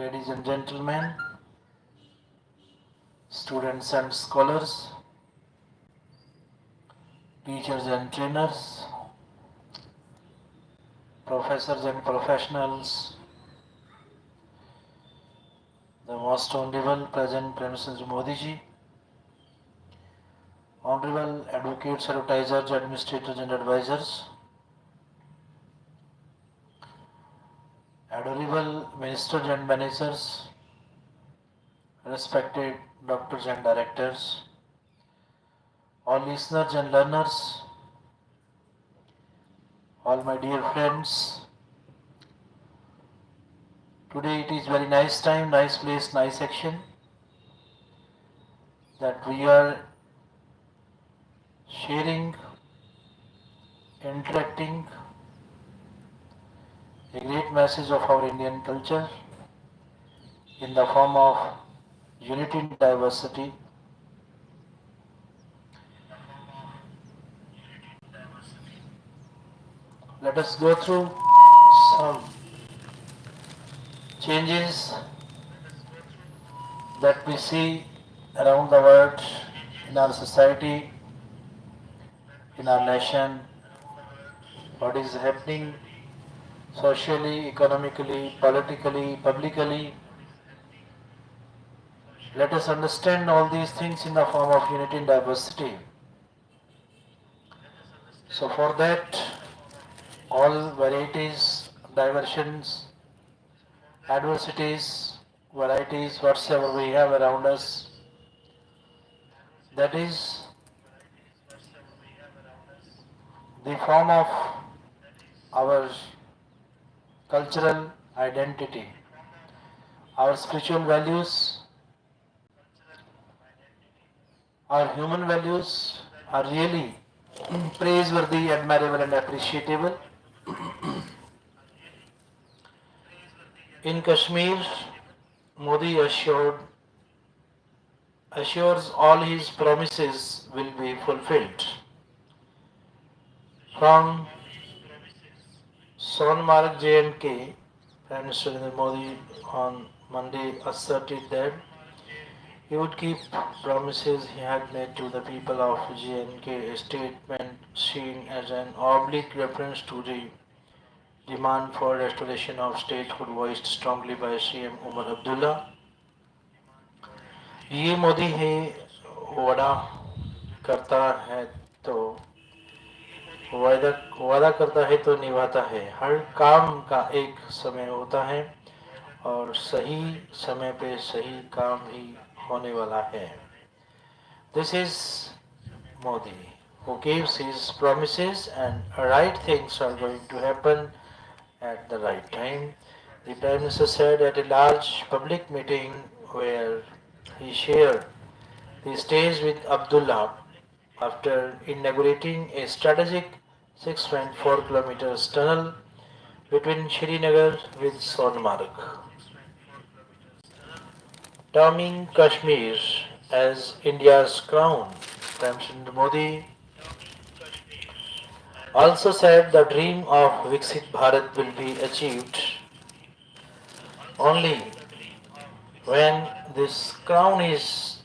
ladies and gentlemen, students and scholars, teachers and trainers, professors and professionals, the most honorable present Prime Minister Modi ji, honorable advocates, advertisers, administrators and advisors, adorable ministers and managers, respected doctors and directors, all listeners and learners, all my dear friends. Today it is very nice time, nice place, nice action that we are sharing, interacting a great message of our Indian culture in the form of unity in diversity. Let us go through some changes that we see around the world, in our society, in our nation, what is happening socially, economically, politically, publicly. Let us understand all these things in the form of unity and diversity. So for that, all varieties, diversions, adversities, varieties, whatsoever we have around us, that is the form of our cultural identity. Our spiritual values, our human values are really praiseworthy, admirable and appreciable. In Kashmir, Modi assures all his promises will be fulfilled. From Sonmarg J&K, Prime Minister Narendra Modi on Monday asserted that he would keep promises he had made to the people of J&K, a statement seen as an oblique reference to the demand for restoration of statehood voiced strongly by CM Umar Abdullah. ये मोदी है वादा करता है तो वादा वादा करता है तो निभाता है. हर काम का एक समय होता है और सही समय पे सही काम ही होने वाला है. This is Modi who gives his promises and right things are going to happen at the right time. The Prime Minister said at a large public meeting where he shared the stage with Abdullah after inaugurating a strategic 6.4 kilometers tunnel between Srinagar with Sonmarg. Terming Kashmir as India's crown, Prime Minister Modi also said the dream of Viksit Bharat will be achieved only when this crown is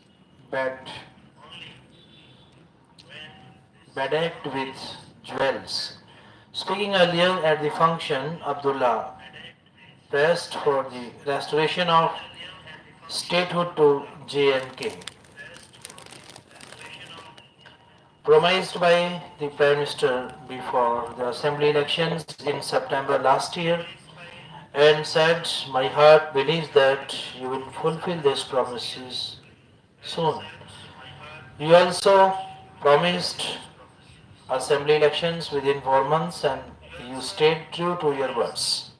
bedecked with jewels. Speaking earlier at the function, Abdullah pressed for the restoration of statehood to J&K, promised by the Prime Minister before the Assembly elections in September last year, and said, "My heart believes that you will fulfill these promises soon." You also promised Assembly elections within 4 months and you stayed true to your words.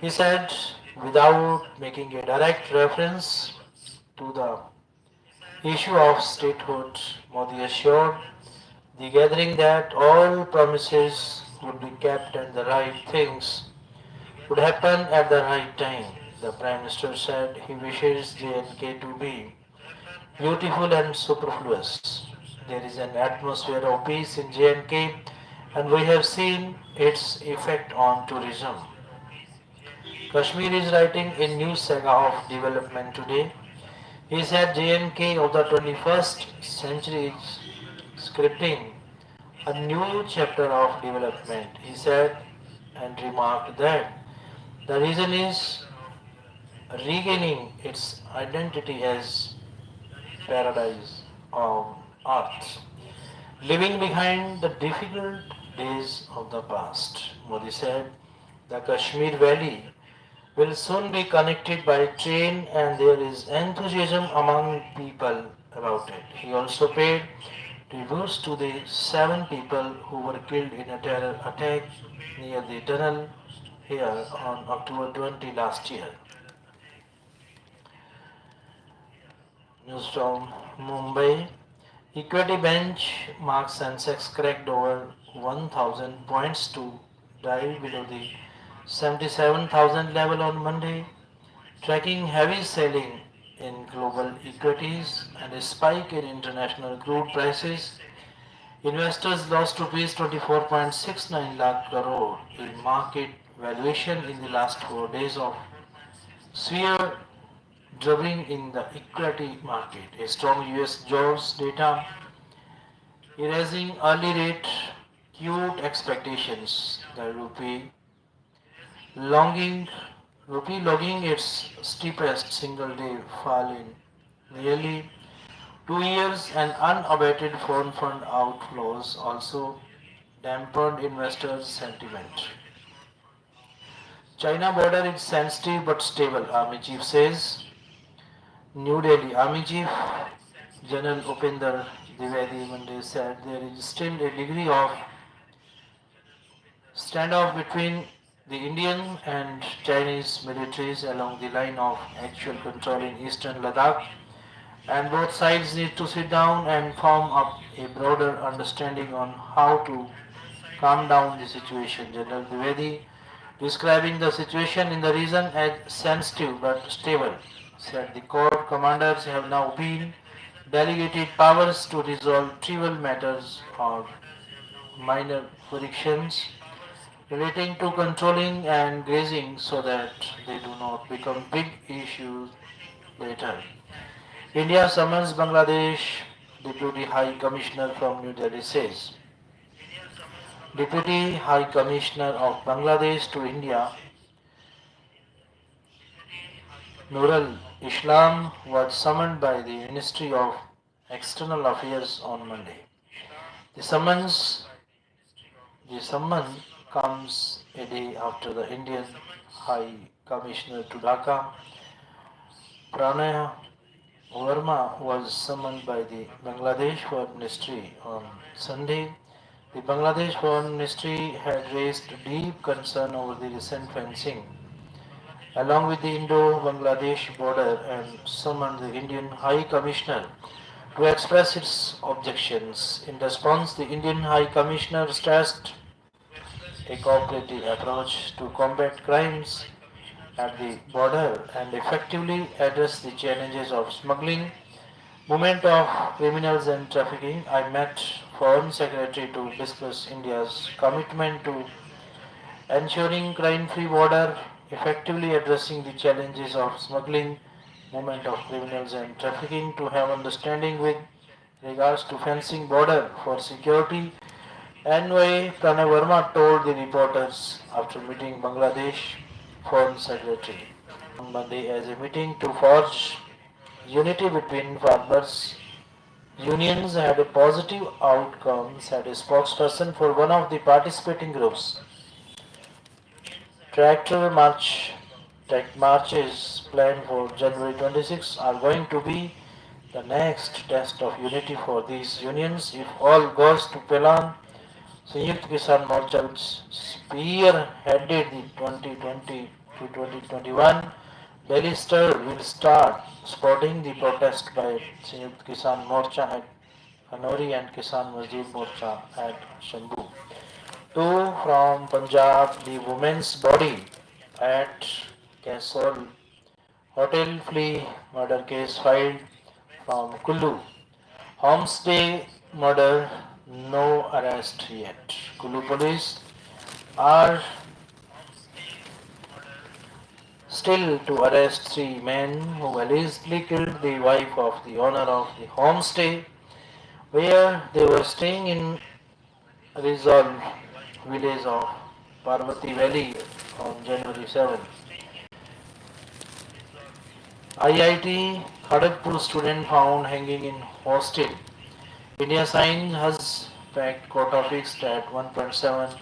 He said, without making a direct reference to the issue of statehood, Modi assured the gathering that all promises would be kept and the right things would happen at the right time. The Prime Minister said he wishes J&K to be beautiful and superfluous. There is an atmosphere of peace in J&K and we have seen its effect on tourism. Kashmir is writing a new saga of development today. He said JNK of the 21st century is scripting a new chapter of development. He said and remarked that the reason is regaining its identity as paradise on earth, leaving behind the difficult days of the past. Modi said the Kashmir Valley will soon be connected by train and there is enthusiasm among people about it. He also paid tributes to the 7 people who were killed in a terror attack near the tunnel here on October 20 last year. News from Mumbai. Equity benchmark Sensex cracked over 1,000 points to dive below the 77,000 level on Monday, tracking heavy selling in global equities and a spike in international crude prices. Investors lost rupees 24.69 lakh crore in market valuation in the last 4 days of severe drubbing in the equity market. A strong US jobs data erasing early rate cute expectations. The longing rupee logging its steepest single day fall in nearly 2 years and unabated foreign fund outflows also dampened investors' sentiment. China border is sensitive but stable, Army Chief says. New Delhi Army Chief General Upinder Dwivedi Monday said there is still a degree of standoff between the Indian and Chinese militaries along the line of actual control in eastern Ladakh, and both sides need to sit down and form up a broader understanding on how to calm down the situation. General Dwivedi, describing the situation in the region as sensitive but stable, said the corps commanders have now been delegated powers to resolve trivial matters or minor frictions relating to controlling and grazing so that they do not become big issues later. India summons Bangladesh Deputy High Commissioner from New Delhi says. Deputy High Commissioner of Bangladesh to India, Nurul Islam, was summoned by the Ministry of External Affairs on Monday. The summons the summon comes a day after the Indian High Commissioner to Dhaka, Pranay Verma, was summoned by the Bangladesh Foreign Ministry on Sunday. The Bangladesh Foreign Ministry had raised deep concern over the recent fencing along with the Indo-Bangladesh border and summoned the Indian High Commissioner to express its objections. In response, the Indian High Commissioner stressed a cooperative approach to combat crimes at the border and effectively address the challenges of smuggling, movement of criminals and trafficking. I met Foreign Secretary to discuss India's commitment to ensuring crime-free border, effectively addressing the challenges of smuggling, movement of criminals and trafficking, to have understanding with regards to fencing border for security. NY Pranay Verma told the reporters after meeting Bangladesh Foreign Secretary on Monday as a meeting to forge unity between farmers unions had a positive outcome, said a spokesperson for one of the participating groups. Tractor march marches planned for January 26 are going to be the next test of unity for these unions. If all goes to plan, Sanyukt Kisan Morcha, which spearheaded the 2020 to 2021 Delhi stir, will start supporting the protest by Sanyukt Kisan Morcha at Kanori and Kisan Mazdoor Morcha at Shambhu. Two from Punjab, the women's body at Castle Hotel flea murder case filed from Kullu. Homestay murder, no arrest yet. Kullu police are still to arrest three men who allegedly killed the wife of the owner of the homestay where they were staying in Resolve village of Parvati Valley on January 7th. IIT Kharagpur student found hanging in hostel. India signed Hajj Pact quota fixed at 1.7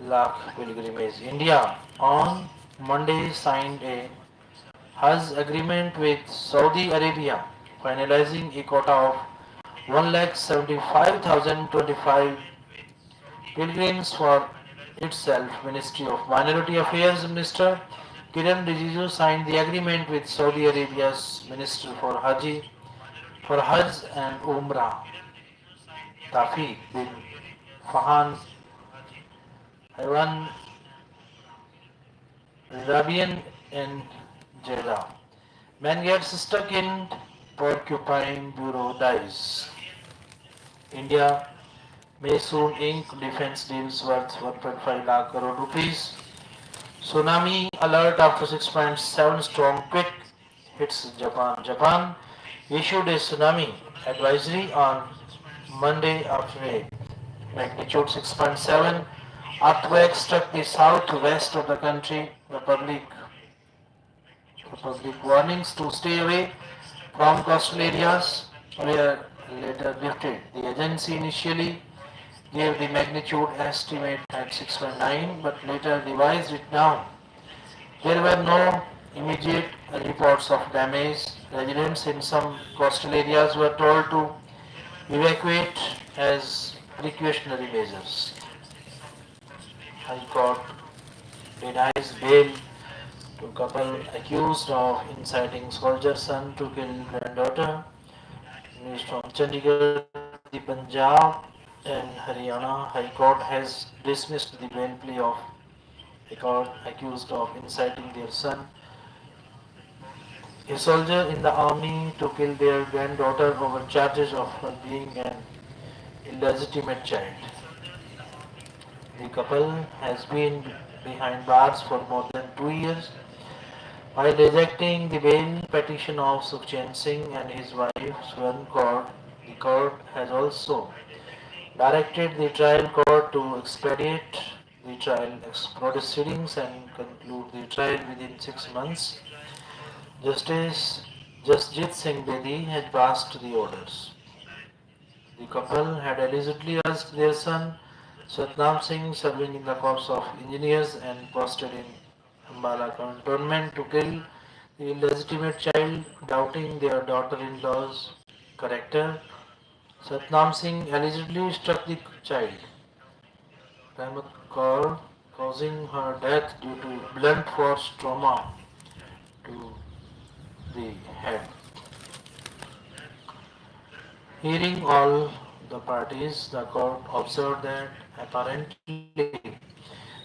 lakh pilgrimage. India on Monday signed a Hajj agreement with Saudi Arabia, finalizing a quota of 1,75,025 pilgrims for itself. Ministry of Minority Affairs Minister Kiran Rijiju signed the agreement with Saudi Arabia's Minister for Hajj and Umrah, Tafiq bin Fahan Ivan Rabian in Jeddah. Man gets stuck in porcupine bureau dies. India may soon ink defense deals worth 1.5 lakh crore rupees. Tsunami alert after 6.7 storm quick hits Japan. Japan issued a tsunami advisory on Monday after a magnitude 6.7 earthquake struck the southwest of the country. The public warnings to stay away from coastal areas were later lifted. The agency initially gave the magnitude estimate at 6.9 but later revised it down. There were no immediate reports of damage. Residents in some coastal areas were told to evacuate as precautionary measures. High Court denies bail to couple accused of inciting soldier son to kill granddaughter. News from Chandigarh, the Punjab and Haryana High Court has dismissed the bail plea of a court accused of inciting their son, a soldier in the army, to kill their granddaughter over charges of her being an illegitimate child. The couple has been behind bars for more than 2 years. While rejecting the bail petition of Sukhchand Singh and his wife Swarn Kaur, the court has also directed the trial court to expedite the trial proceedings and conclude the trial within 6 months. Justice Jasjit Singh Bedi had passed the orders. The couple had allegedly asked their son Satnam Singh, serving in the Corps of Engineers and posted in Ambala cantonment, to kill the illegitimate child, doubting their daughter-in-law's character. Satnam Singh allegedly struck the child, Rahmat Kaur, causing her death due to blunt force trauma to the head. Hearing all the parties, the court observed that apparently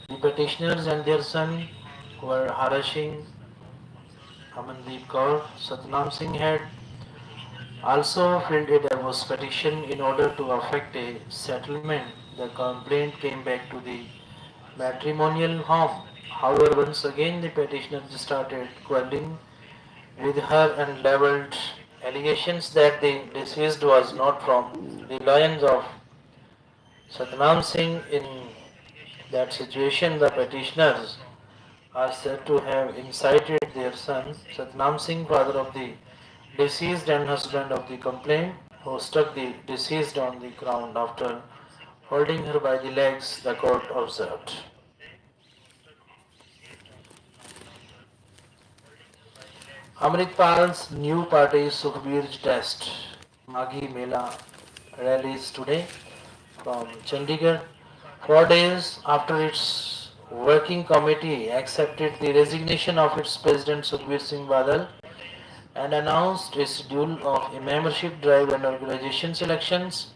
the petitioners and their son were harassing Amandeep Kaur. Satnam Singh had also filed a divorce petition in order to effect a settlement. The complaint came back to the matrimonial home. However, once again the petitioner started quarreling with her and leveled allegations that the deceased was not from the lions of Satnam Singh. In that situation, the petitioners are said to have incited their son, Satnam Singh, father of the deceased and husband of the complainant, who struck the deceased on the ground after holding her by the legs, the court observed. Amritpal's new party Sukhbir's test Maghi Mela rallies today from Chandigarh. 4 days after its working committee accepted the resignation of its president Sukhbir Singh Badal and announced a schedule of a membership drive and organization elections,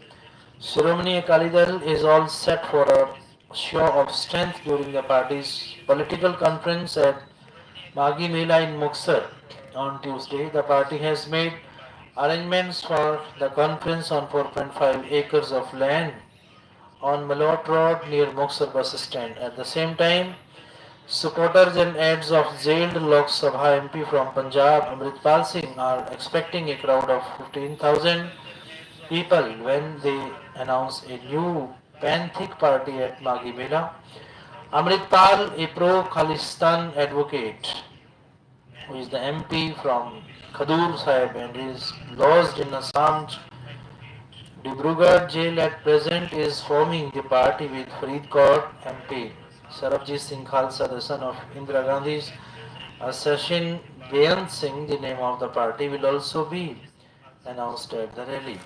Shiromani Akali Dal is all set for a show of strength during the party's political conference at Maghi Mela in Muxar on Tuesday. The party has made arrangements for the conference on 4.5 acres of land on Malot Road near Muxar bus stand. At the same time, Supporters and aides of jailed Lok Sabha MP from Punjab, Amritpal Singh, are expecting a crowd of 15,000 people when they announce a new Panthic party at Maghi Mela. Amritpal, a pro-Khalistan advocate, who is the MP from Khadur Sahib and is lodged in Assam's Dibrugarh jail at present, is forming the party with Faridkot MP Sarabjit Singh Khalsa, the son of Indira Gandhi's assassin Beyant Singh. The name of the party will also be announced at the rally.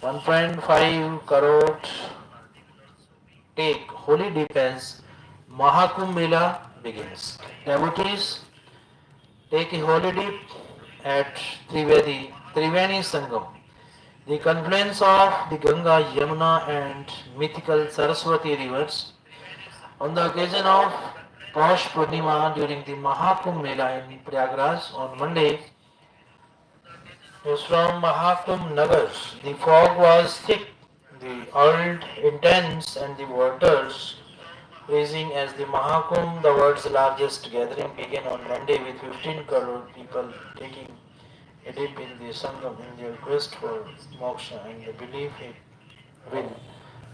1.5 crore take holy dip as Mahakumbh Mela begins. Devotees take a holy dip at Triveni Sangam, the confluence of the Ganga, Yamuna and mythical Saraswati rivers. On the occasion of Paush Purnima during the Mahakumbh Mela in Prayagraj on Monday, is from Mahakumbh Nagar. The fog was thick, the old intense, and the waters raising as the Mahakumbh, the world's largest gathering, began on Monday with 15 crore people taking a dip in the Sangam in their quest for moksha and the belief it will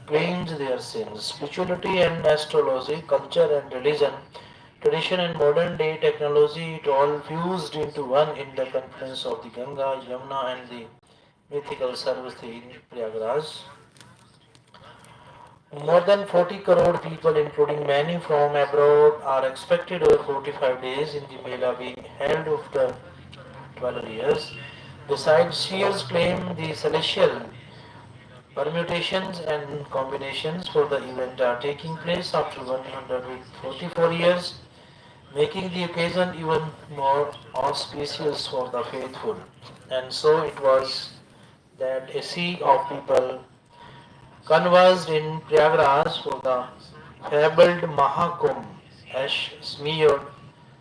cleanse their sins. Spirituality and astrology, culture and religion, tradition and modern day technology, it all fused into one in the confluence of the Ganga, Yamuna and the mythical Saraswati in Prayagraj. More than 40 crore people, including many from abroad, are expected over 45 days in the Mela being held after 12 years. Besides, seers claim the celestial permutations and combinations for the event are taking place after 144 years, making the occasion even more auspicious for the faithful. And so it was that a sea of people conversed in Prayagraj for the fabled Mahakumbh, as smeared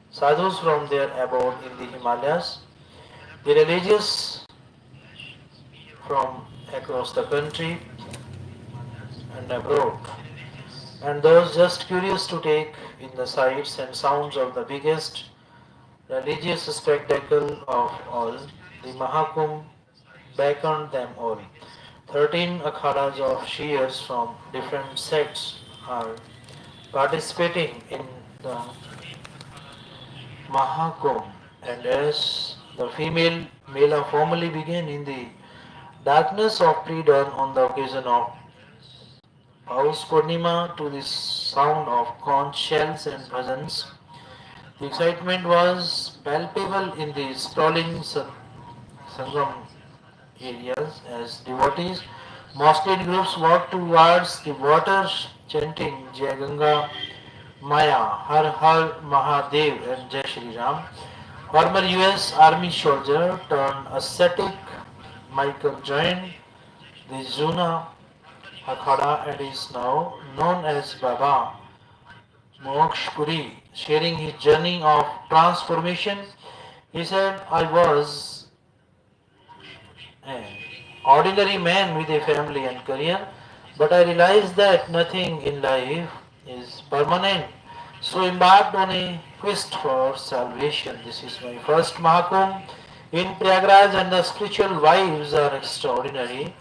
sadhus from their abode in the Himalayas, the religious from across the country and abroad, and those just curious to take in the sights and sounds of the biggest religious spectacle of all, the Mahakumbh beckoned them all. 13 akhadas of shears from different sects are participating in the Mahakumbh, and as the female Mela formally began in the darkness of pre-dawn on the occasion of Paus Purnima to the sound of conch shells and bhajans, the excitement was palpable in the sprawling Sangam areas as devotees, mostly in groups, walked towards the waters chanting Jai Ganga Maya, Har Har Mahadev and Jai Shri Ram. Former US Army soldier turned ascetic Michael joined the Juna Akhada and is now known as Baba Mokshpuri, sharing his journey of transformation. He said, I was an ordinary man with a family and career, but I realized that nothing in life is permanent. So embarked on a quest for salvation. This is my first Mahakumbh in Prayagraj and the spiritual vibes are extraordinary.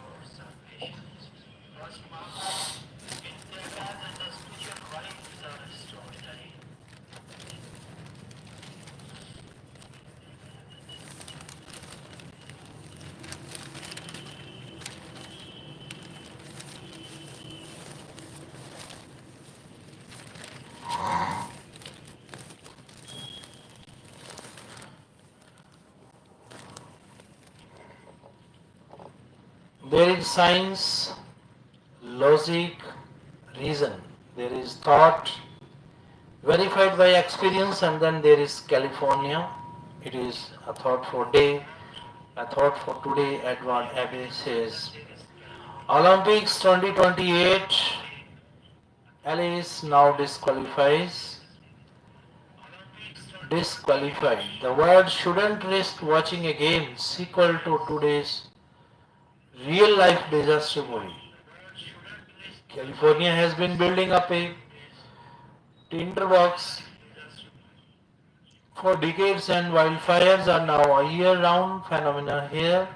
There is science, logic, reason. There is thought verified by experience, and then there is California. It is a thought for day, a thought for today. Edward Abbey says Olympics 2028, Alice now disqualified. The world shouldn't risk watching a game sequel to today's real life disaster movie. California has been building up a tinderbox for decades, and wildfires are now a year-round phenomenon here.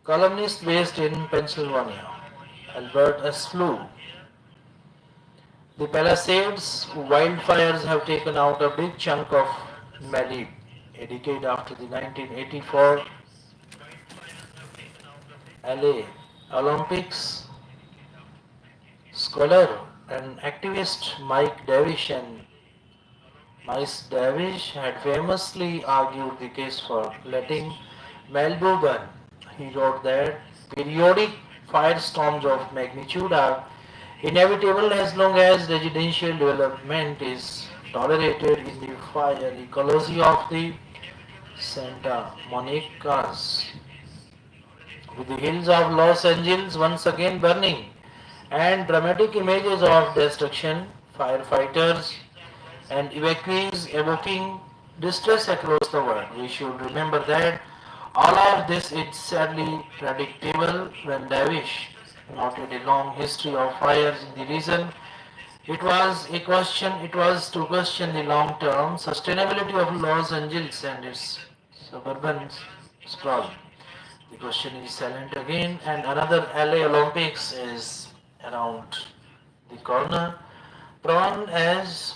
Columnist based in Pennsylvania, Albert S. Flew. The Palisades wildfires have taken out a big chunk of Mali a decade after the 1984 LA Olympics. Scholar and activist Mice Davish had famously argued the case for letting Malibu burn. He wrote that periodic firestorms of magnitude are inevitable as long as residential development is tolerated in the fire ecology of the Santa Monica's, with the hills of Los Angeles once again burning and dramatic images of destruction, firefighters and evacuees evoking distress across the world. We should remember that all of this is sadly predictable. When Davish noted a long history of fires in the region, it was to question the long-term sustainability of Los Angeles and its suburban sprawl. The question is silent again, and another LA Olympics is around the corner. Prone as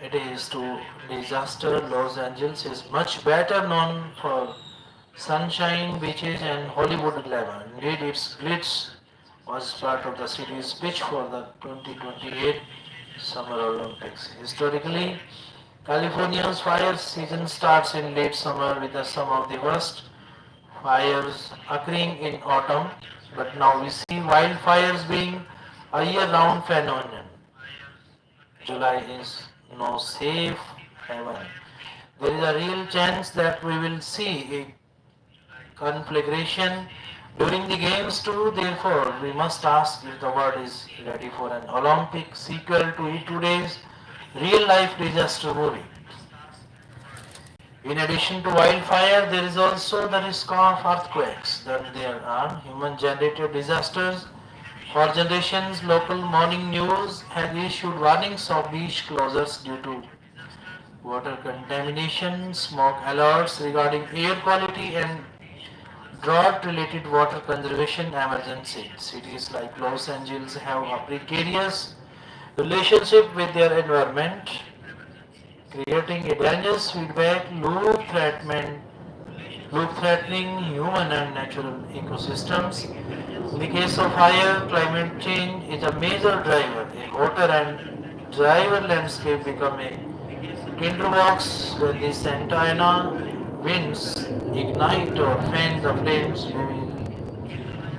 it is to disaster, Los Angeles is much better known for sunshine, beaches, and Hollywood glamour. Indeed, its glitz was part of the city's pitch for the 2028 Summer Olympics. Historically, California's fire season starts in late summer with some of the worst fires occurring in autumn, but now we see wildfires being a year-round phenomenon. July is no safe haven. There is a real chance that we will see a conflagration during the games too. Therefore, we must ask if the world is ready for an Olympic sequel to today's real-life disaster movie. In addition to wildfire, there is also the risk of earthquakes. Then there are human-generated disasters. For generations, local morning news has issued warnings of beach closures due to water contamination, smoke alerts regarding air quality, and drought-related water conservation emergency. Cities like Los Angeles have a precarious relationship with their environment, creating a dangerous feedback loop threatening human and natural ecosystems. In the case of fire, climate change is a major driver. A hotter and drier landscape become a tinderbox when the Santa Ana winds ignite or fan the flames. We will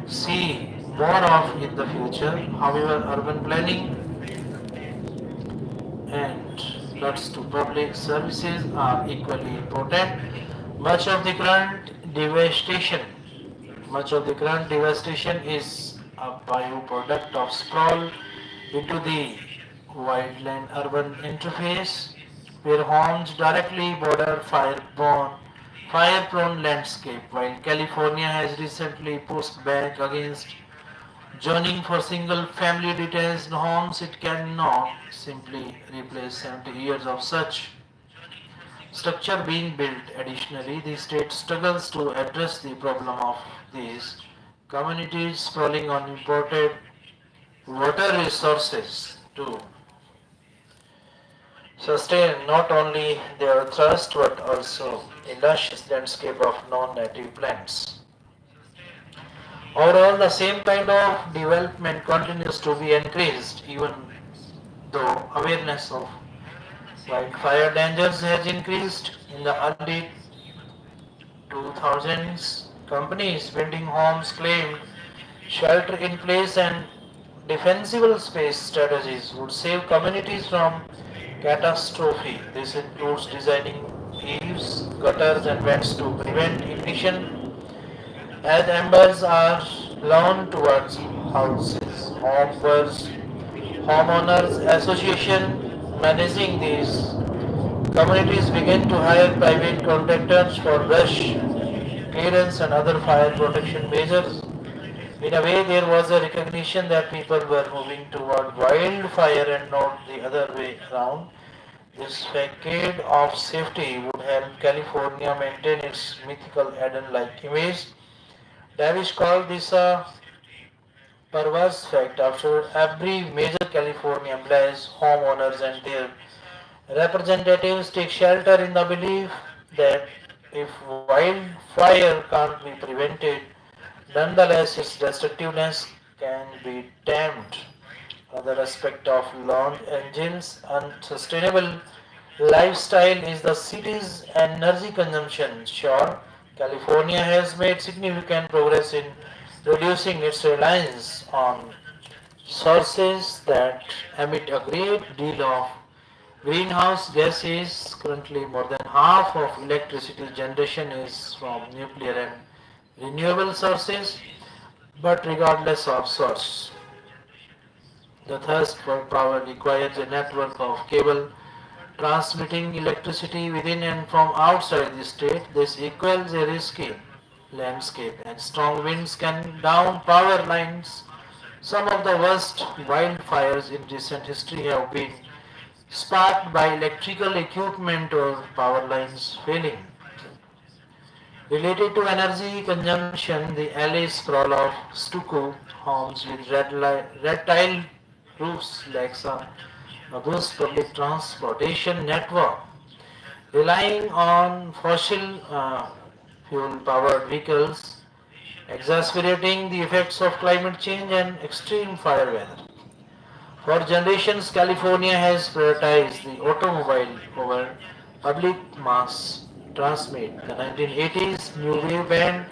see more of in the future. However, urban planning and floods to public services are equally important. Much of the current devastation, much of the current devastation is a byproduct of sprawl into the wildland-urban interface, where homes directly border fire-prone landscape. While California has recently pushed back against zoning for single-family detached homes, it cannot simply replace 70 years of such structure being built. Additionally, the state struggles to address the problem of these communities sprawling on imported water resources to sustain not only their thirst but also a lush landscape of non-native plants. Overall, the same kind of development continues to be increased, even though awareness of wildfire dangers has increased. In the early 2000s, companies building homes claimed shelter in place and defensible space strategies would save communities from catastrophe. This includes designing eaves, gutters, and vents to prevent ignition as embers are blown towards houses. Homeowners Association managing these communities began to hire private contractors for brush clearance and other fire protection measures. In a way, there was a recognition that people were moving toward wildfire and not the other way around. This facade of safety would help California maintain its mythical Eden-like image. Davish called this a perverse fact. After every major California blaze, homeowners and their representatives take shelter in the belief that if wildfire can't be prevented, nonetheless its destructiveness can be tamed. Another aspect of Los Angeles' unsustainable lifestyle is the city's energy consumption. Sure, California has made significant progress in reducing its reliance on sources that emit a great deal of greenhouse gases. Currently, more than half of electricity generation is from nuclear and renewable sources, but regardless of source, the thirst for power requires a network of cable transmitting electricity within and from outside the state. This equals a risky landscape, and strong winds can down power lines. Some of the worst wildfires in recent history have been sparked by electrical equipment or power lines failing. Related to energy consumption, the LA sprawl of stucco homes with red tile roofs lacks a robust public transportation network, relying on fossil fuel powered vehicles, exacerbating the effects of climate change and extreme fire weather. For generations, California has prioritized the automobile over public mass transit. The 1980s New Wave band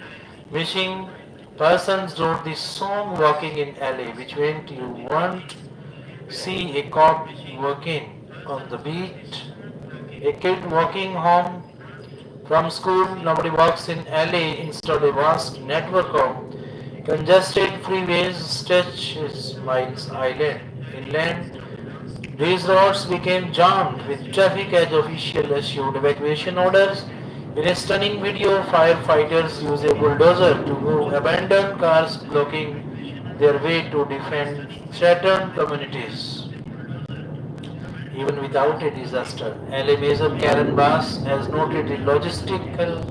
Missing Persons wrote the song Walking in LA, which meant you won't see a cop working on the beat, a kid walking home from school. Nobody walks in LA. Instead, a vast network of congested freeways stretches miles inland. These roads became jammed with traffic as officials issued evacuation orders. In a stunning video, firefighters use a bulldozer to move abandoned cars, blocking their way to defend threatened communities. Even without a disaster, LA Mayor Karen Bass has noted the logistical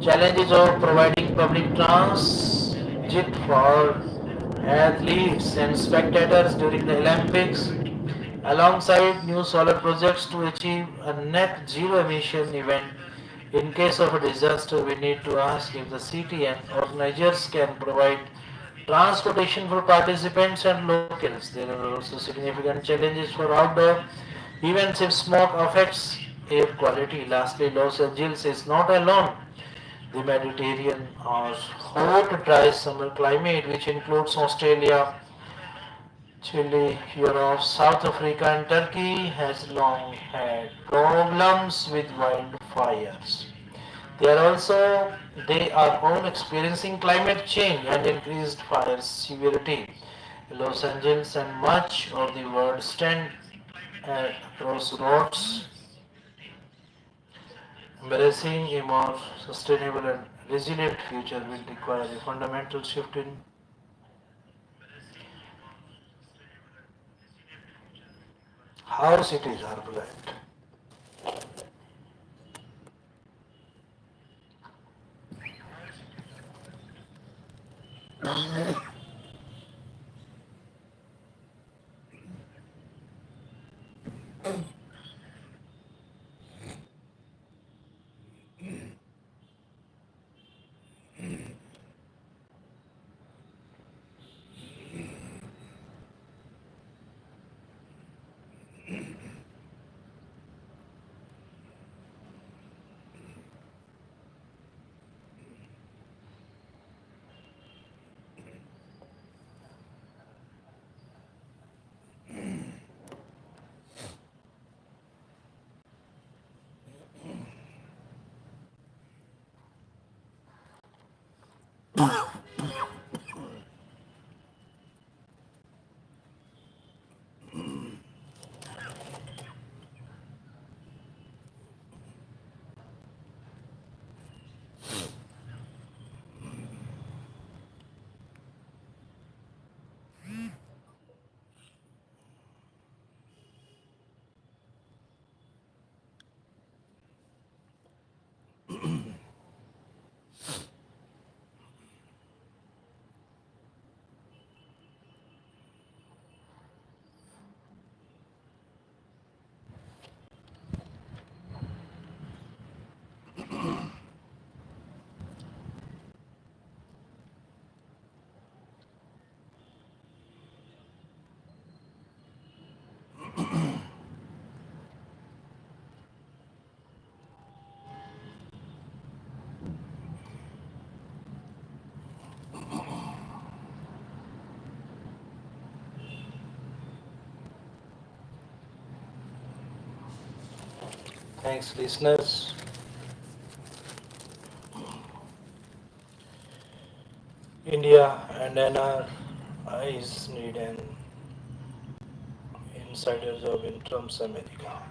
challenges of providing public transit for athletes and spectators during the Olympics, alongside new solar projects to achieve a net zero emission event. In case of a disaster, we need to ask if the city and organizers can provide transportation for participants and locals. There are also significant challenges for outdoor events if smoke affects air quality. Lastly, Los Angeles is not alone. The Mediterranean or hot dry summer climate, which includes Australia, Chile, Europe, South Africa, and Turkey, has long had problems with wildfires. They are also they are all experiencing climate change and increased fire severity. Los Angeles and much of the world stand at crossroads, embracing a more sustainable and resilient future will require a fundamental shift in how cities are planned. Thanks, listeners. India and NR is need an insider job in Trump's America.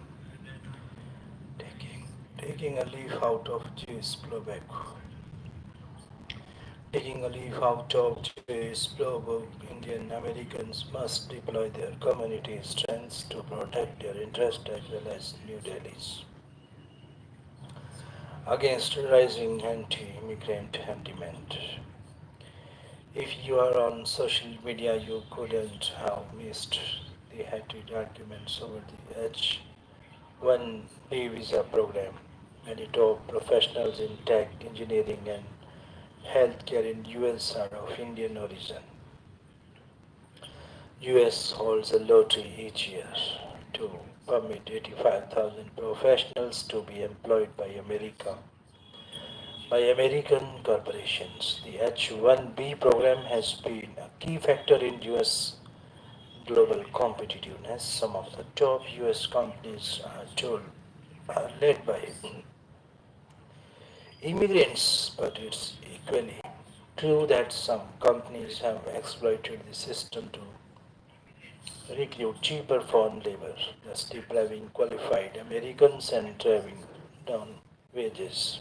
Taking, taking a leaf out of Jay's blowback. Taking a leaf out of Jay's blowbook, Indian Americans must deploy their community strengths to protect their interests as well as New Delhi's against rising anti-immigrant sentiment. If you are on social media, you couldn't have missed the heated arguments over the H-1B visa program. Many top professionals in tech, engineering, and healthcare in US are of Indian origin. US holds a lottery each year to permit 85,000 professionals to be employed by American corporations. The H-1B program has been a key factor in US global competitiveness. Some of the top US companies are led by immigrants, but it's equally true that some companies have exploited the system to recruit cheaper foreign labor, thus depriving qualified Americans and driving down wages.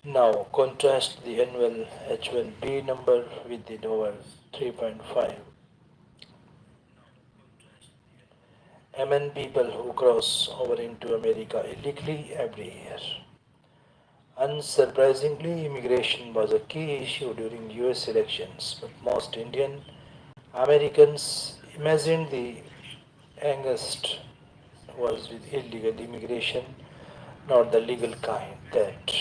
Now contrast the annual H-1B number with the over 3.5 MN people who cross over into America illegally every year. Unsurprisingly, immigration was a key issue during US elections, but most Indian Americans imagined the angst was with illegal immigration, not the legal kind. That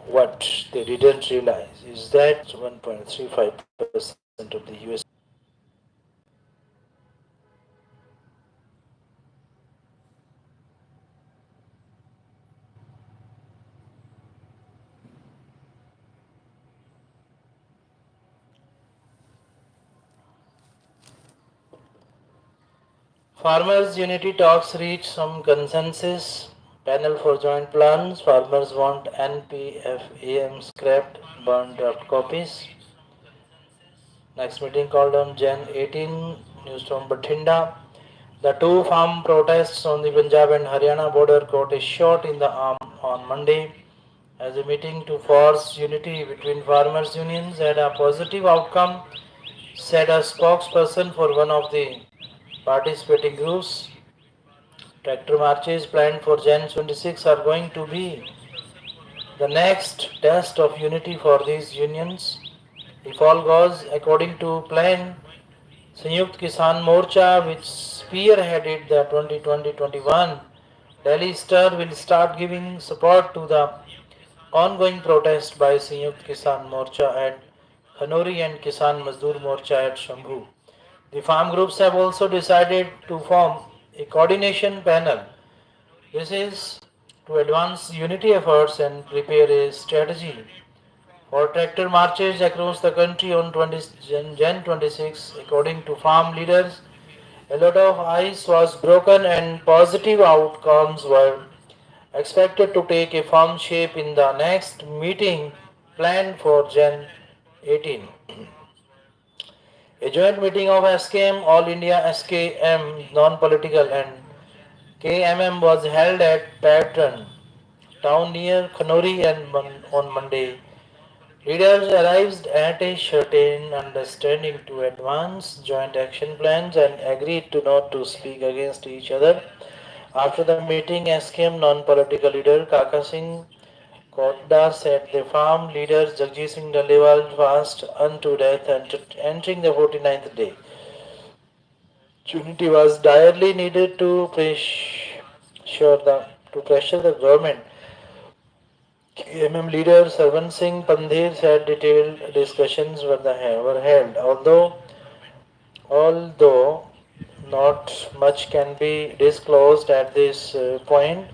what they didn't realize is that 1.35% of the US farmers' unity talks reach some consensus. Panel for joint plans. Farmers want NPFAM scrapped, burned draft copies. Next meeting called on Jan 18. News from Bathinda. The two farm protests on the Punjab and Haryana border got a shot in the arm on Monday as a meeting to force unity between farmers' unions had a positive outcome, said a spokesperson for one of the participating groups. Tractor marches planned for Jan 26 are going to be the next test of unity for these unions. If all goes according to plan, Sanyukt Kisan Morcha, which spearheaded the 2020-21 Delhi Star, will start giving support to the ongoing protest by Sanyukt Kisan Morcha at Khanori and Kisan Mazdoor Morcha at Shambhu. The farm groups have also decided to form a coordination panel. This is to advance unity efforts and prepare a strategy for tractor marches across the country on Jan 26. According to farm leaders, a lot of ice was broken and positive outcomes were expected to take a firm shape in the next meeting planned for Jan 18. A joint meeting of SKM, All India SKM, non-political, and KMM was held at Patron town near Khanori and on Monday. Leaders arrived at a certain understanding to advance joint action plans and agreed to not to speak against each other. After the meeting, SKM non-political leader Kaka Singh Kotdar said the farm leaders Jagjeet Singh Daliwal fast unto death and entering the 49th day. Unity was direly needed to pressure the government. KMM leader Sarwan Singh Pandher said detailed discussions were held, although not much can be disclosed at this point.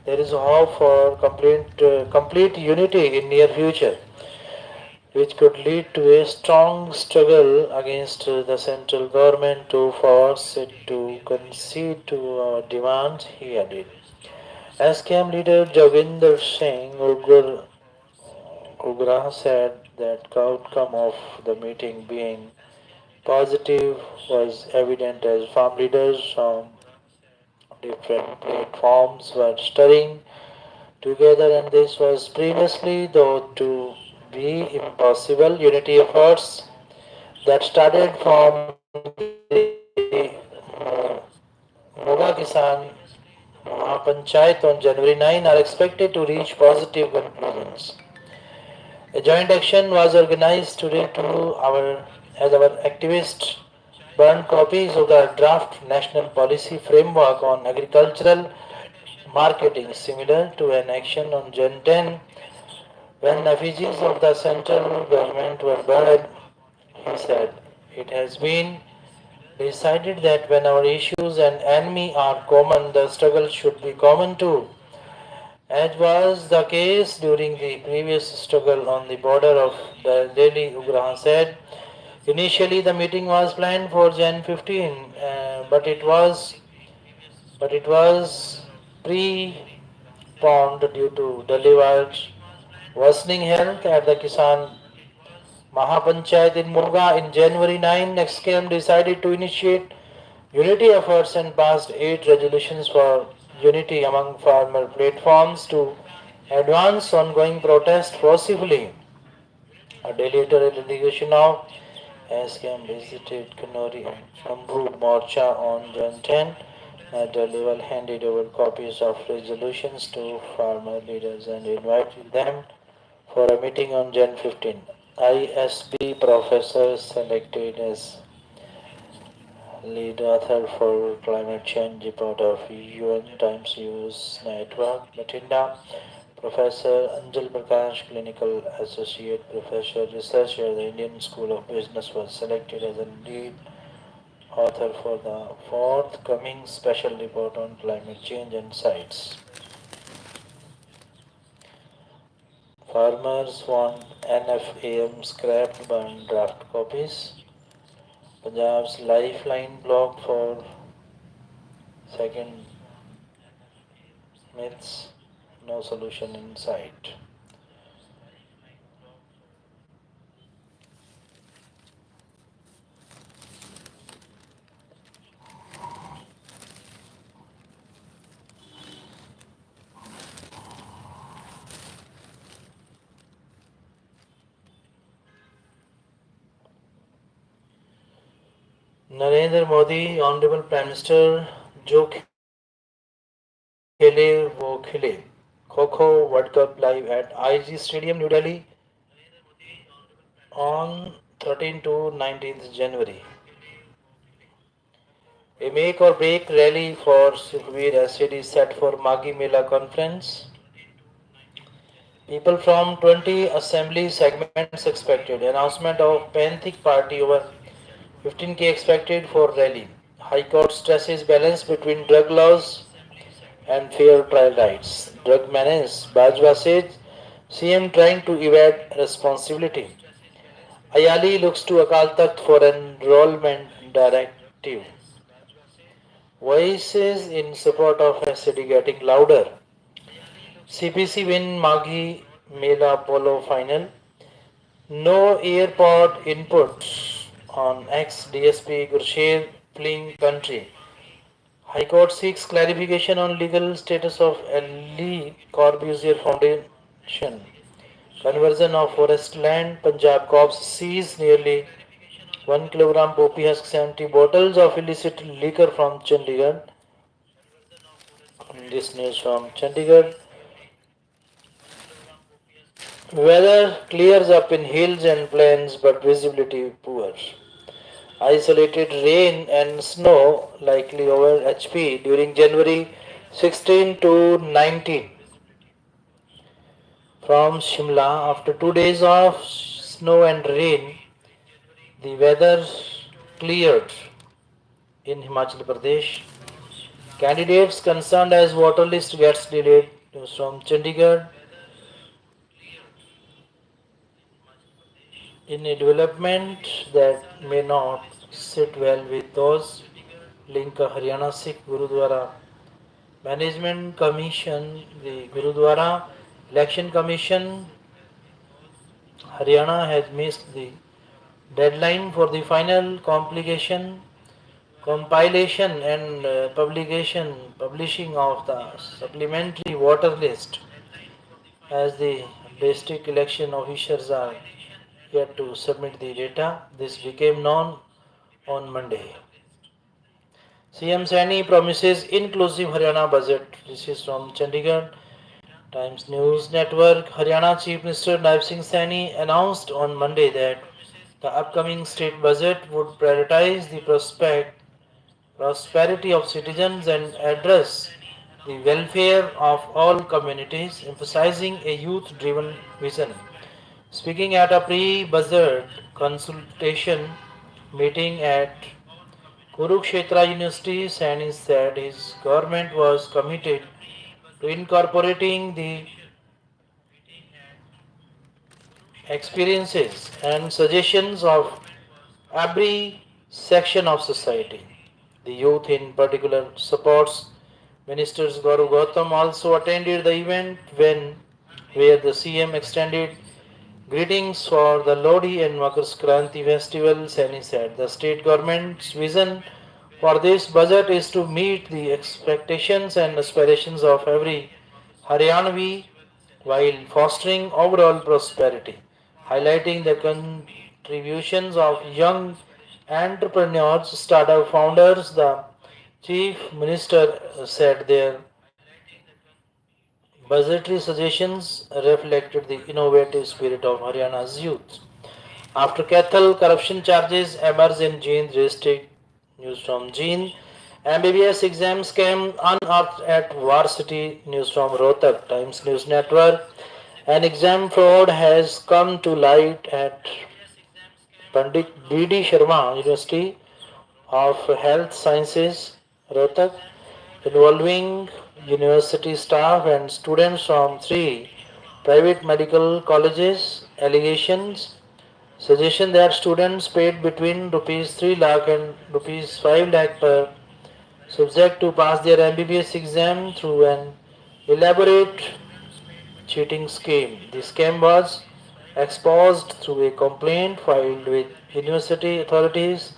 There is hope for complete unity in near future, which could lead to a strong struggle against the central government to force it to concede to our demands, he added. SKM leader Joginder Singh Ugra said that the outcome of the meeting being positive was evident as farm leaders on different platforms were stirring together, and this was previously thought to be impossible. Unity efforts that started from the Moga Kisan Mahapanchayat on January 9 are expected to reach positive conclusions. A joint action was organized today as our activists burned copies of the draft national policy framework on agricultural marketing, similar to an action on Jan 10 when effigies of the central government were burned. He said, "It has been decided that when our issues and enemy are common, the struggle should be common too. As was the case during the previous struggle on the border of the Delhi, Ugrahan said. Initially, the meeting was planned for Jan 15, but it was preponed due to Delhi-wide worsening health at the Kisan Mahapanchayat in Moga in January 9. NextCam decided to initiate unity efforts and passed 8 resolutions for unity among farmer platforms to advance ongoing protest forcibly. A day later, a delegation of SKM visited Kanori and Shambhu Morcha on Jan 10. At the level, handed over copies of resolutions to farmer leaders and invited them for a meeting on Jan 15. ISB professor selected as lead author for climate change report of UN Times News Network, Matinda. Professor Anjal Prakash, Clinical Associate Professor Researcher at the Indian School of Business, was selected as a lead author for the forthcoming special report on climate change and sites. Farmers want NFAM scrapped burned draft copies. Punjab's lifeline blocked for second myths, no solution in sight. Narendra Modi, Honorable Prime Minister, Jo Khele Wo Khele, Kho Kho World Cup live at IG Stadium, New Delhi on 13 to 19th January. A make or break rally for Sukhbir Acid is set for Maghi Mela conference. People from 20 assembly segments expected. Announcement of Panthic party over 15K expected for rally. High Court stresses balance between drug laws and fair trial rights. Drug menace. Bajwa says CM trying to evade responsibility. Ayali looks to Akal Takht for enrollment directive. Voices in support of SCD getting louder. CPC win Maghi Mela Polo final. No airport input on ex DSP Gursher fleeing country. High Court seeks clarification on legal status of Ali Corbusier Foundation. Conversion of forest land. Punjab cops seize nearly 1 kilogram poppy husk 70 bottles of illicit liquor from Chandigarh. This news from Chandigarh. Weather clears up in hills and plains but visibility poor. Isolated rain and snow likely over HP during January 16 to 19. From Shimla, after 2 days of snow and rain, the weather cleared in Himachal Pradesh. Candidates concerned as voter list gets delayed. News from Chandigarh. In a development that may not sit well with those, link a Haryana Sikh Gurudwara Management Commission, the Gurudwara Election Commission, Haryana has missed the deadline for the final compilation and publishing of the supplementary voter list, as the district election officials are yet to submit the data. This became known on Monday. CM Saini promises inclusive Haryana budget. This is from Chandigarh Times News Network. Haryana Chief Minister Naib Singh Saini announced on Monday that the upcoming state budget would prioritize the prosperity of citizens and address the welfare of all communities, emphasizing a youth driven vision. Speaking at a pre budget consultation meeting at Kurukshetra University, Saini said his government was committed to incorporating the experiences and suggestions of every section of society. The youth in particular supports Ministers Gaurav Gautam also attended the event where the CM extended greetings for the Lodi and Makar Skranti festivals, and he said the state government's vision for this budget is to meet the expectations and aspirations of every Haryanvi while fostering overall prosperity, highlighting the contributions of young entrepreneurs, startup founders. The chief minister said their budgetary suggestions reflected the innovative spirit of Haryana's youth. After Cathal corruption charges emerged in Jind district, news from Jind. MBBS exam scam unearthed at Varsity, news from Rohtak Times News Network. An exam fraud has come to light at Pandit B.D. Sharma University of Health Sciences, Rohtak, involving university staff and students from three private medical colleges. Allegations suggestion that students paid between rupees 3 lakh and rupees 5 lakh per subject to pass their MBBS exam through an elaborate cheating scheme. The scam was exposed through a complaint filed with university authorities,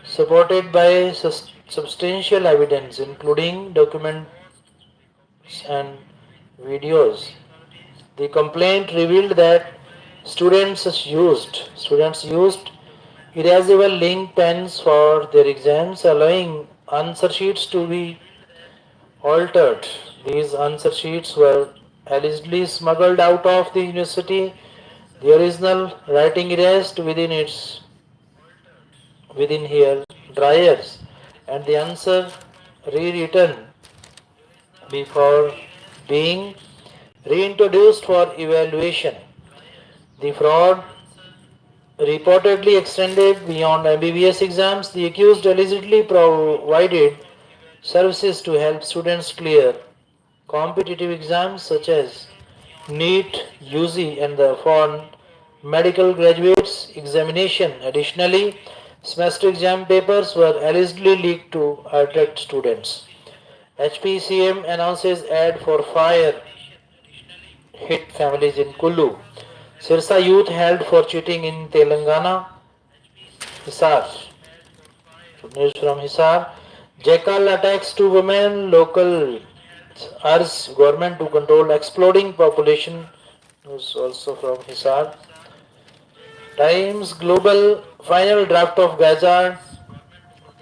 supported by substantial evidence including documents and videos. The complaint revealed that students used erasable link pens for their exams, allowing answer sheets to be altered. These answer sheets were allegedly smuggled out of the university, the original writing erased within hair dryers, and the answer rewritten before being reintroduced for evaluation. The fraud reportedly extended beyond MBBS exams. The accused allegedly provided services to help students clear competitive exams such as NEET, UG, and the foreign medical graduates examination. Additionally, semester exam papers were allegedly leaked to attract students. HPCM announces ad for fire hit families in Kullu. Sirsa youth held for cheating in Telangana. Hisar. News from Hisar. Jackal attacks two women. Local urge government to control exploding population. News also from Hisar. Times Global final draft of Gaza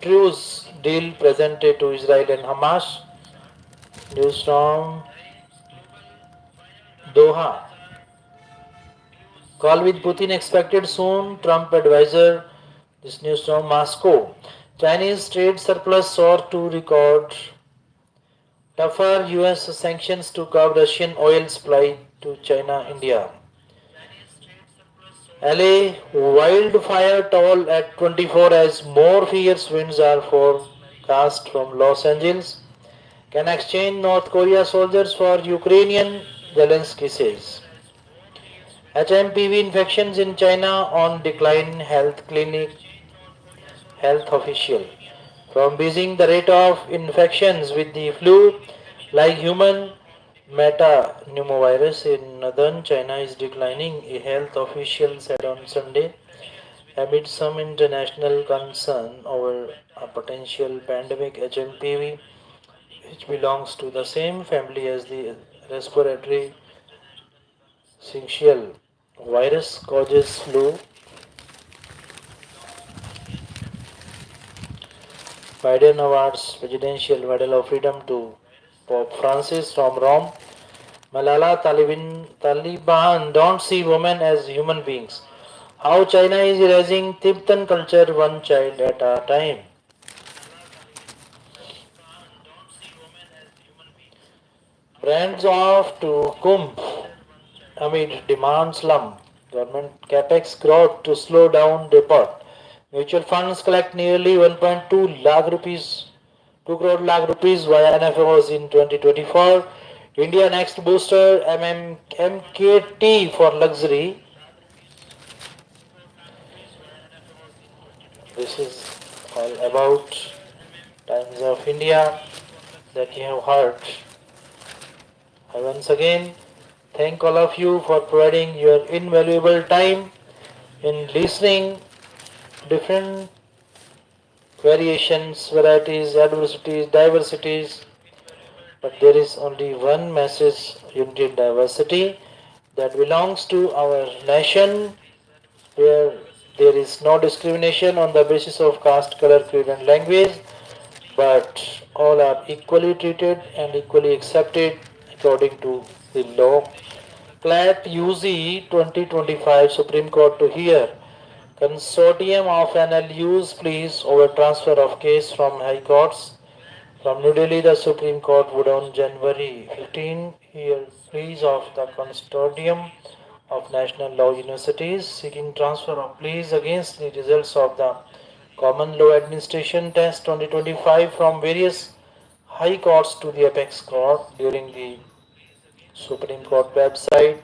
truce deal presented to Israel and Hamas. News from Doha. Call with Putin expected soon. Trump advisor. This news from Moscow. Chinese trade surplus soared to record. Tougher US sanctions to curb Russian oil supply to China, India. LA wildfire toll at 24 as more fierce winds are forecast from Los Angeles. Can exchange North Korea soldiers for Ukrainian, Zelensky says. HMPV infections in China on decline, health official. from beijing the rate of infections with the flu like human metapneumovirus in northern China is declining, a health official said on Sunday, amid some international concern over a potential pandemic HMPV, which belongs to the same family as the respiratory syncytial virus causes flu. Biden awards Presidential Medal of Freedom to Pope Francis from Rome. Malala Taliban don't see women as human beings. How China is erasing Tibetan culture one child at a time. Brands off to Kumbh amid demand slump. Government capex growth to slow down depot. Mutual funds collect nearly 1.2 lakh rupees 2 crore lakh rupees via NFOs in 2024. India next booster MKT for luxury. This is all about Times of India that you have heard. I once again thank all of you for providing your invaluable time in listening different variations, varieties, adversities, diversities. But there is only one message, unity in diversity, that belongs to our nation, where there is no discrimination on the basis of caste, color, creed, and language, but all are equally treated and equally accepted according to the law. CLAT UZ 2025 Supreme Court to hear consortium of NLUs please over transfer of case from High Courts. From New Delhi, the Supreme Court would on January 15 hear pleas of the consortium of national law universities seeking transfer of pleas against the results of the Common Law Administration Test 2025 from various high courts to the apex court. During the Supreme Court website,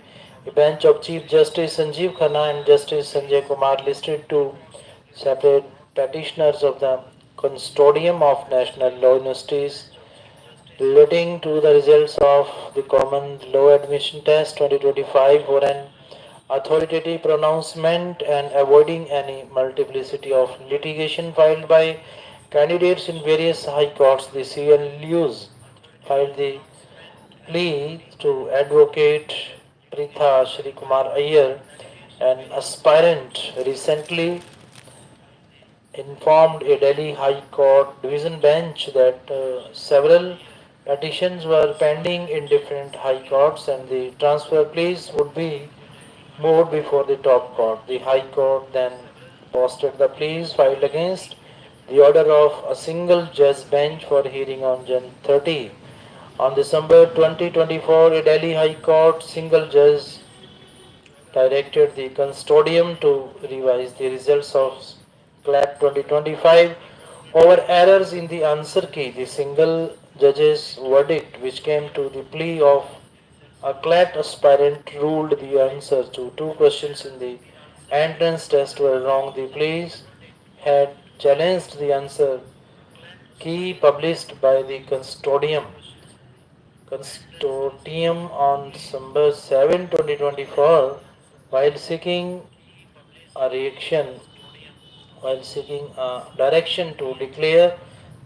a bench of Chief Justice Sanjeev Khanna and Justice Sanjay Kumar listed two separate petitioners of the Consortium of National Law Universities relating to the results of the Common Law Admission Test 2025 for an authoritative pronouncement and avoiding any multiplicity of litigation filed by candidates in various high courts. The CLUs filed the plea to advocate Pritha Shri Kumar Iyer, an aspirant recently informed a Delhi High Court division bench that several petitions were pending in different high courts and the transfer pleas would be moved before the top court. The High Court then posted the pleas filed against the order of a single judge bench for hearing on Jan 30. On December 2024, a Delhi High Court single judge directed the consortium to revise the results of CLAT 2025 over errors in the answer key. The single judge's verdict, which came to the plea of a CLAT aspirant, ruled the answer to two questions in the entrance test were wrong. The pleas had challenged the answer key published by the consortium on December 7, 2024, while seeking a reaction, while seeking a direction to declare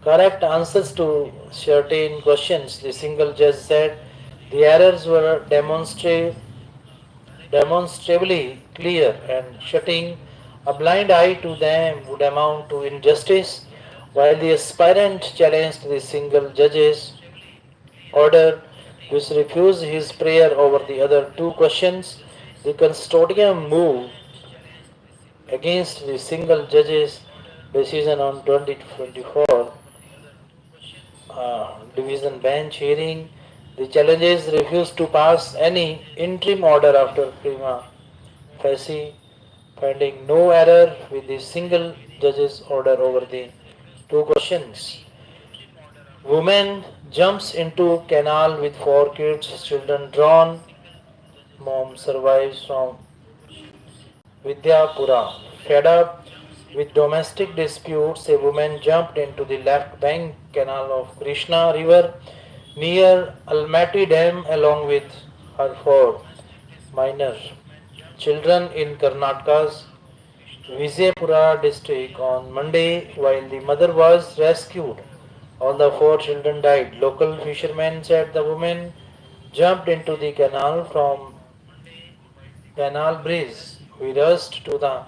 correct answers to certain questions. The single judge said the errors were demonstrably clear and shutting a blind eye to them would amount to injustice. While the aspirant challenged the single judge's order, which refused his prayer over the other two questions, the consortium moved against the single judge's decision on 2024 division bench hearing. The challenges refused to pass any interim order after prima facie finding no error with the single judge's order over the two questions. Woman jumps into canal with four kids, children drawn. Mom survives from Vidyapura. Fed up, With domestic disputes, a woman jumped into the left bank canal of Krishna River near Almaty Dam along with her four minor children in Karnataka's Vijaypura district on Monday while the mother was rescued. All the four children died. Local fishermen said the woman jumped into the canal from Canal Bridge. We rushed to the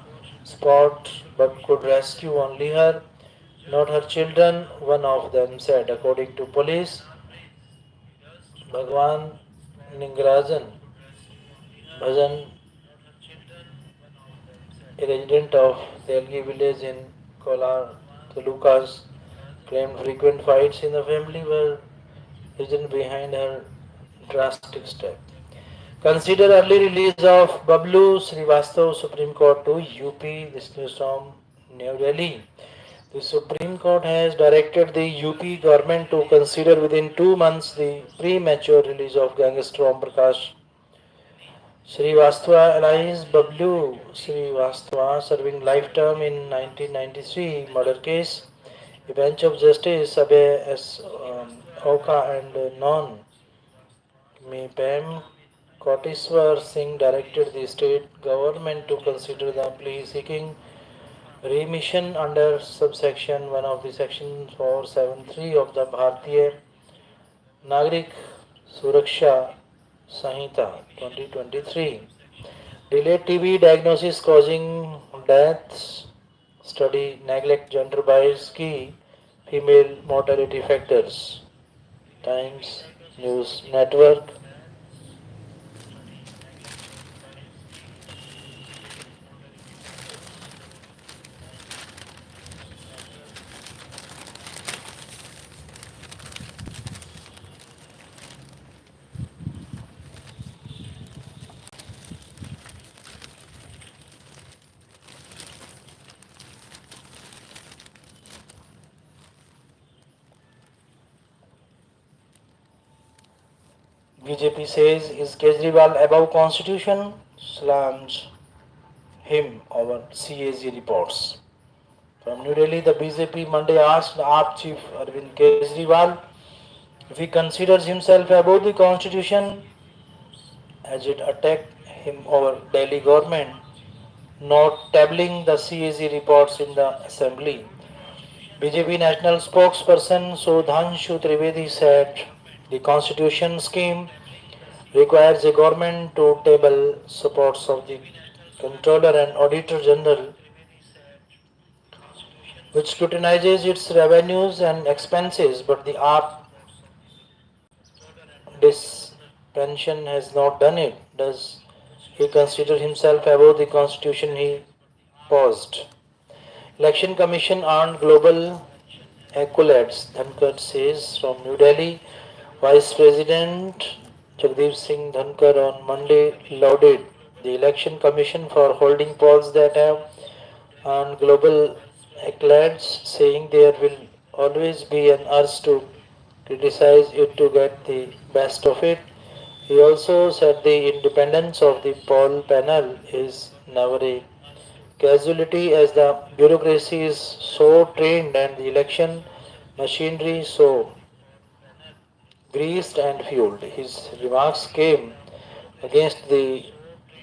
spot but could rescue only her, not her children, one of them said. According to police, Bhagwan Ningarajan Bhajan, a resident of Telgi village in Kolar Talukas, claimed frequent fights in the family were reason behind her drastic step. Consider early release of Bablu Srivastav Supreme Court to UP. This news from New Delhi. The Supreme Court has directed the UP government to consider within 2 months the premature release of gangster Om Prakash Srivastava alias Bablu Srivastava, serving life term in 1993 murder case. A bench of Justice Abhay S. Oka and Non. Pam Koteswar Singh directed the state government to consider the plea seeking remission under subsection 1 of the section 473 of the Bharatiya Nagrik Suraksha Sanhita 2023. Delayed TB diagnosis causing deaths. Study neglect gender bias key female mortality factors. Times News Network. BJP says is Kejriwal above constitution? Slams him over CAG reports. From New Delhi, the BJP Monday asked AAP chief Arvind Kejriwal if he considers himself above the constitution as it attacked him over Delhi government not tabling the CAG reports in the assembly. BJP national spokesperson Sudhanshu Trivedi said the constitution scheme requires a government to table supports of the Controller and Auditor General, which scrutinizes its revenues and expenses, but the AAP dispensation has not done it. Does he consider himself above the constitution? He paused. Election Commission earned global accolades, Dhankar says from New Delhi. Vice President Jagdeep Singh Dhankar on Monday lauded the Election Commission for holding polls that have earned global accolades, saying there will always be an urge to criticize it to get the best of it. He also said the independence of the poll panel is never a casualty as the bureaucracy is so trained and the election machinery so greased and fueled. His remarks came against the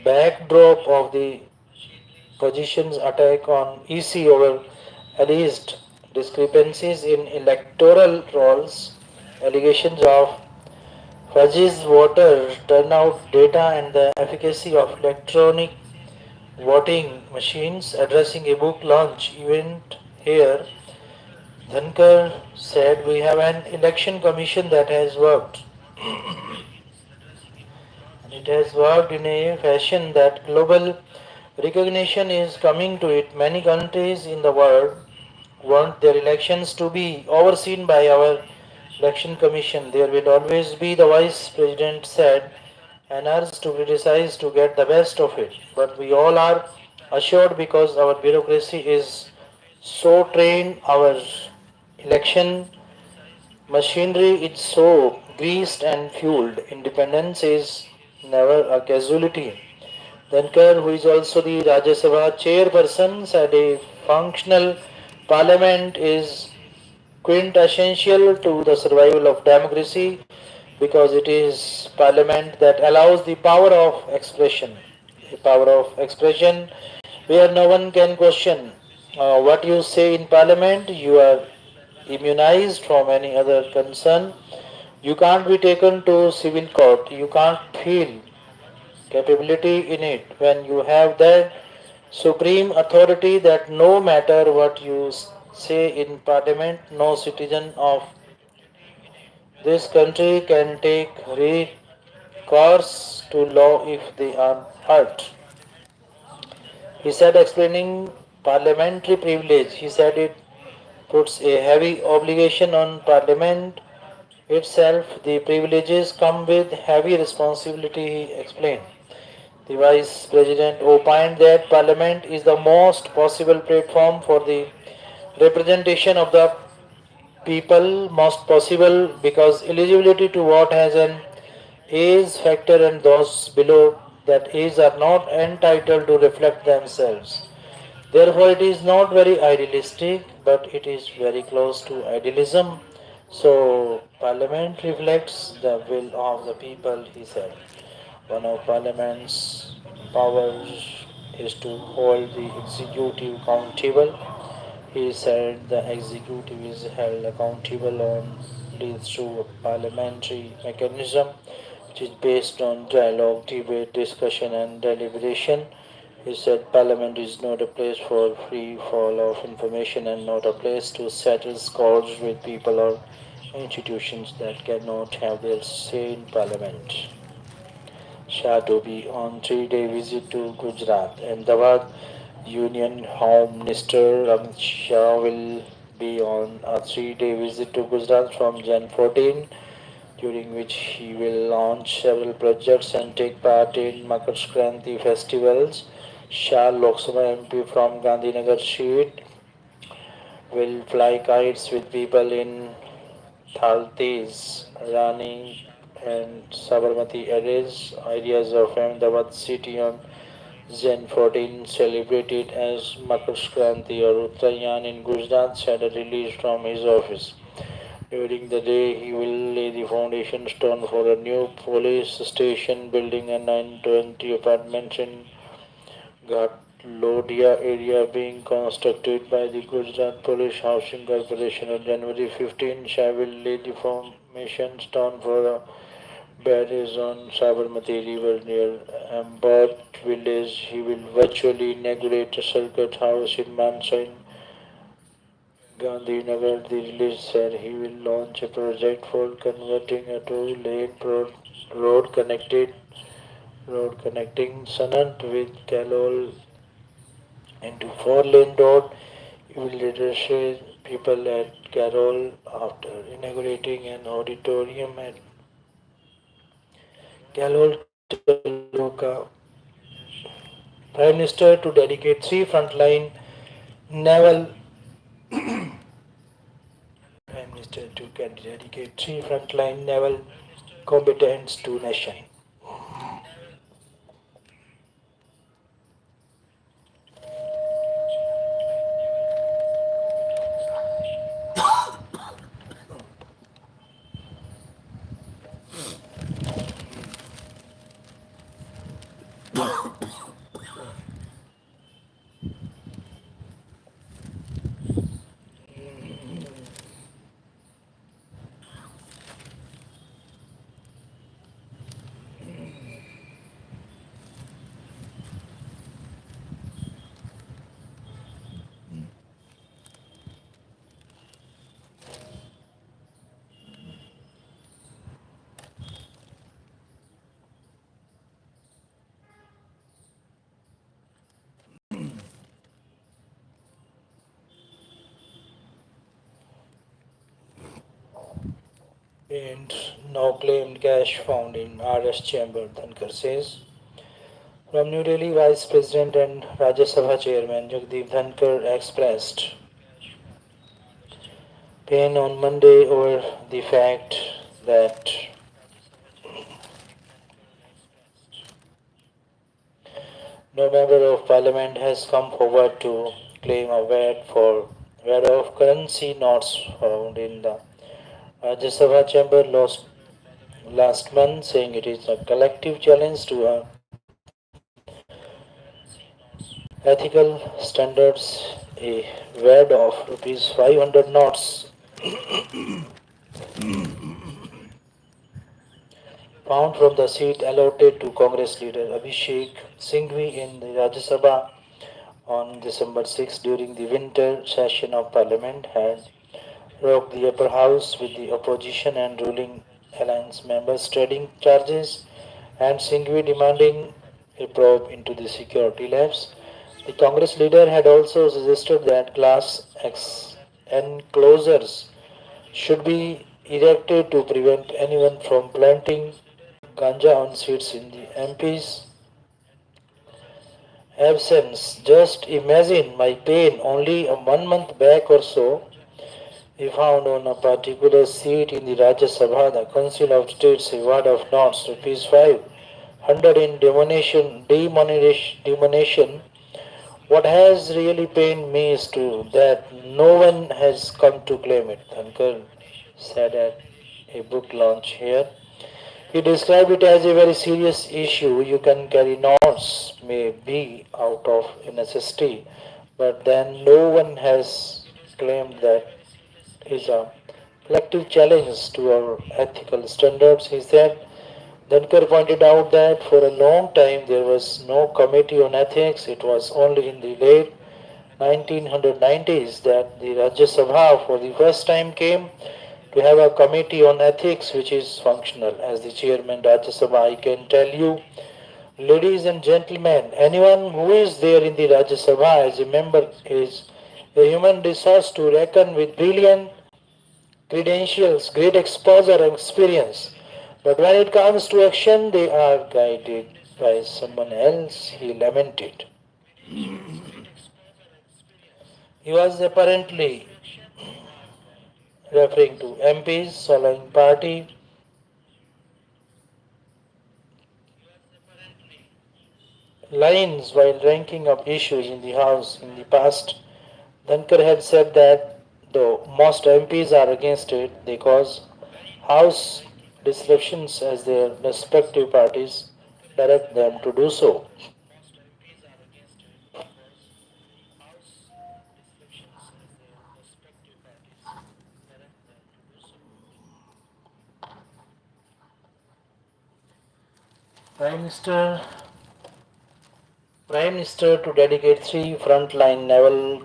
backdrop of the opposition's attack on EC over alleged discrepancies in electoral rolls, allegations of fudges voter turnout data, and the efficacy of electronic voting machines. Addressing a book launch event here, Dhankar said, "We have an election commission that has worked, and it has worked in a fashion that global recognition is coming to it. Many countries in the world want their elections to be overseen by our election commission. There will always be," the vice president said, "an urge to criticize to get the best of it. But we all are assured because our bureaucracy is so trained, our election machinery is so greased and fueled. Independence is never a casualty." Dhankar, who is also the Rajya Sabha chairperson, said a functional parliament is quintessential to the survival of democracy because it is parliament that allows the power of expression. A power of expression where no one can question what you say in parliament. You are immunized from any other concern. You can't be taken to civil court. You can't feel capability in it when you have that supreme authority that no matter what you say in parliament, no citizen of this country can take recourse to law if they are hurt. He said, explaining parliamentary privilege, he said it puts a heavy obligation on parliament itself. The privileges come with heavy responsibility, he explained. The Vice President opined that Parliament is the most possible platform for the representation of the people, most possible because eligibility to vote has an age factor and those below that age are not entitled to reflect themselves. Therefore, it is not very idealistic, but it is very close to idealism. So, Parliament reflects the will of the people, he said. One of Parliament's powers is to hold the executive accountable. He said the executive is held accountable only through a parliamentary mechanism which is based on dialogue, debate, discussion, and deliberation. He said Parliament is not a place for free fall of information and not a place to settle scores with people or institutions that cannot have their say in Parliament. Shah to be on 3 day visit to Gujarat. Ahmedabad Union Home Minister Amit Shah will be on a 3 day visit to Gujarat from Jan 14, during which he will launch several projects and take part in Makar Sankranti festivals. Shah Lok Sabha MP from Gandhinagar seat will fly kites with people in Thaltes, Rani and Sabarmati areas of Ahmedabad city on Zen 14 celebrated as Makar Sankranti or Uttarayan in Gujarat, said a release from his office. During the day, he will lay the foundation stone for a new police station building and 920 apartments in Ghatlodia area being constructed by the Gujarat Police Housing Corporation. On January 15, Shah will lay the foundation stone for a barrage on Sabarmati River near Ambad village. He will virtually inaugurate a circuit house in Mansa in Gandhinagar. The release said he will launch a project for converting a two-lane road connected road connecting Sanant with Kalol into four-lane road. He will address people at Carol after inaugurating an auditorium at Kalol Taluka. Prime Minister to dedicate three frontline naval Prime Minister to dedicate three frontline naval combatants to nation. And no claimed cash found in RS chamber, Dhankar says. From New Delhi, Vice President and Rajya Sabha Chairman Jagdeep Dhankar expressed pain on Monday over the fact that no member of parliament has come forward to claim a VAT of currency notes found in the Rajya Sabha chamber last month, saying it is a collective challenge to ethical standards. A VAT of rupees 500 notes found from the seat allotted to Congress leader Abhishek Singhvi in the Rajya Sabha on December 6 during the winter session of Parliament had rocked the upper house with the opposition and ruling alliance members trading charges and Singhvi demanding a probe into the security labs. The Congress leader had also suggested that glass enclosures should be erected to prevent anyone from planting ganja on seats in the MP's absence. Just imagine my pain only a 1 month back or so. We found on a particular seat in the Rajya Sabha the Council of State's award of notes rupees 500 in demonization. What has really pained me is that no one has come to claim it, Thankar said at a book launch here. He described it as a very serious issue. You can carry notes, may be out of necessity, but then no one has claimed that is a collective challenge to our ethical standards, he said. Dhankar pointed out that for a long time there was no committee on ethics. It was only in the late 1990s that the Rajya Sabha for the first time came to have a committee on ethics which is functional. As the chairman Rajya Sabha, I can tell you, ladies and gentlemen, anyone who is there in the Rajya Sabha as a member is a human resource to reckon with brilliant credentials, great exposure and experience. But when it comes to action, they are guided by someone else, he lamented. He was apparently referring to MPs following party lines while ranking up issues in the House in the past. Dhankar had said that though most MPs are against it, they cause House disruptions as their respective parties direct them to do so. Prime Minister Prime Minister to dedicate three frontline naval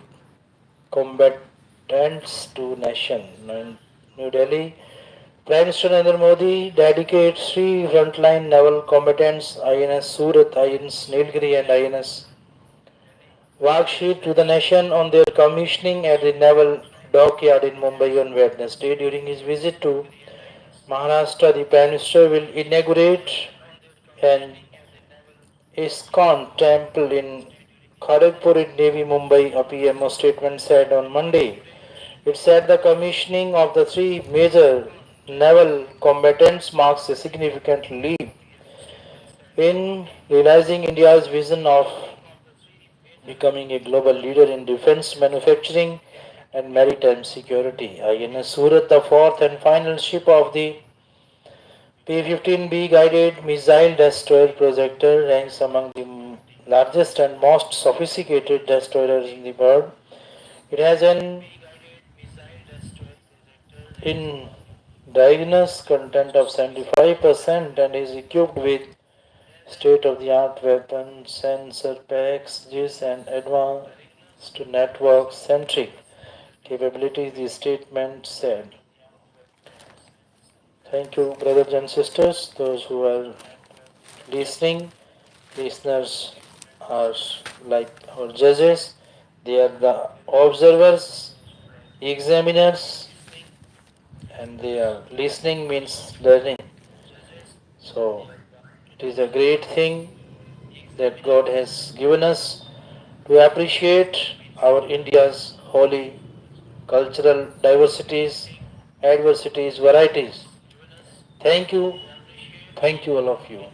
combatants to nation. In New Delhi, Prime Minister Narendra Modi dedicates three frontline naval combatants INS Surat, INS Nilgiri and INS Wakshi to the nation on their commissioning at the naval dockyard in Mumbai on Wednesday. During his visit to Maharashtra, the Prime Minister will inaugurate an ISKCON temple in Kharagpur in Navy Mumbai, a PMO statement said on Monday. It said the commissioning of the three major naval combatants marks a significant leap in realizing India's vision of becoming a global leader in defense manufacturing and maritime security. INS Surat, the fourth and final ship of the P-15B guided missile destroyer projector, ranks among the largest and most sophisticated destroyers in the world. It has an indigenous content of 75% and is equipped with state-of-the-art weapons, sensor packages, and advanced network-centric capabilities, the statement said. Thank you, brothers and sisters, those who are listening. Listeners are like our judges, they are the observers, examiners, and they are listening means learning. So it is a great thing that God has given us to appreciate our India's holy cultural diversities, adversities, varieties. Thank you all of you.